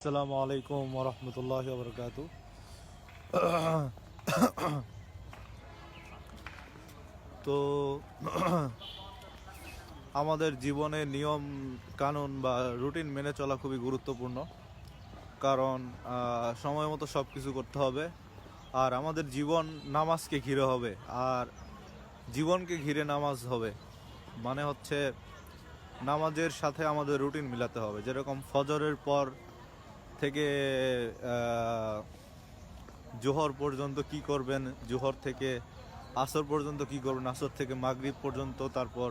আসসালামু আলাইকুম ওরহমতুল্লাহি ওয়াবারাকাতুহু। তো আমাদের জীবনে নিয়ম কানুন বা রুটিন মেনে চলা খুবই গুরুত্বপূর্ণ, কারণ সময় মতো সব কিছু করতে হবে। আর আমাদের জীবন নামাজকে ঘিরে হবে, আর জীবনকে ঘিরে নামাজ হবে। মানে হচ্ছে নামাজের সাথে আমাদের রুটিন মিলাতে হবে। যেরকম ফজরের পর থেকে জোহর পর্যন্ত কি করবেন, জোহর থেকে আসর পর্যন্ত কি করবেন, আসর থেকে মাগরিব পর্যন্ত, তারপর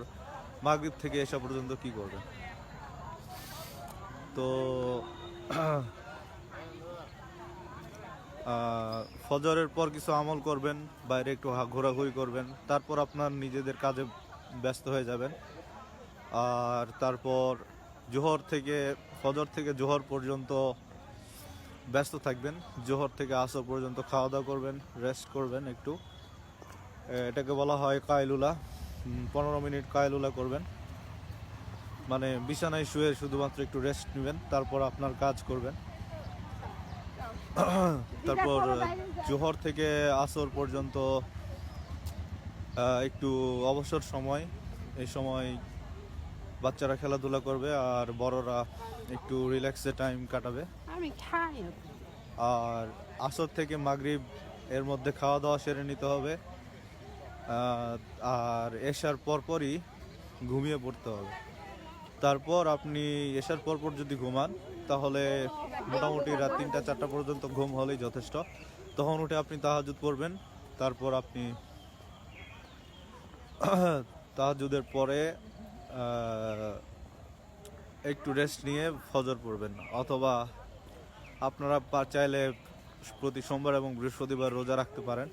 মাগরিব থেকে এশা পর্যন্ত কি করবেন। তো ফজরের পর কিছু আমল করবেন, বাইরে একটু ঘোরাঘুরি করবেন, তারপর আপনার নিজেদের কাজে ব্যস্ত হয়ে যাবেন। আর তারপর ফজর থেকে জোহর পর্যন্ত ব্যস্ত থাকবেন। জোহর থেকে আসর পর্যন্ত খাওয়া দাওয়া করবেন, রেস্ট করবেন একটু। এটাকে বলা হয় কায়লুলা। 15 মিনিট কায়লুলা করবেন, মানে বিছানায় শুয়ে শুধুমাত্র একটু রেস্ট নেবেন, তারপর আপনার কাজ করবেন। তারপর জোহর থেকে আসর পর্যন্ত একটু অবসর সময়, এই সময় বাচ্চারা খেলাধুলা করবে আর বড়রা একটু রিল্যাক্সে টাইম কাটাবে। আর আসর থেকে মাগরিব এর মধ্যে খাওয়া দাওয়া সেরে নিতে হবে। আর এশার পরপরই ঘুমিয়ে পড়তে হবে। তারপর আপনি এশার পরপর যদি ঘুমান, তাহলে মোটামুটি রাত 3টা 4টা পর্যন্ত ঘুম হলেই যথেষ্ট। তখন উঠে আপনি তাহাজ্জুদ পড়বেন। তারপর আপনি তাহাজ্জুদের পরে একটু রেস্ট নিয়ে ফজর পড়বেন। অথবা আপনারা চাইলে প্রতি সোমবার এবং বৃহস্পতিবার রোজা রাখতে পারেন।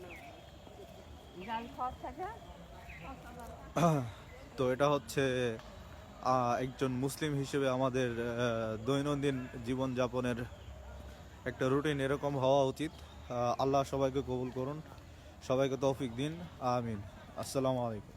তো এটা হচ্ছে একজন মুসলিম হিসেবে আমাদের দৈনন্দিন জীবনযাপনের একটা রুটিন এরকম হওয়া উচিত। আল্লাহ সবাইকে কবুল করুন, সবাইকে তৌফিক দিন, আমিন। আসসালামু আলাইকুম।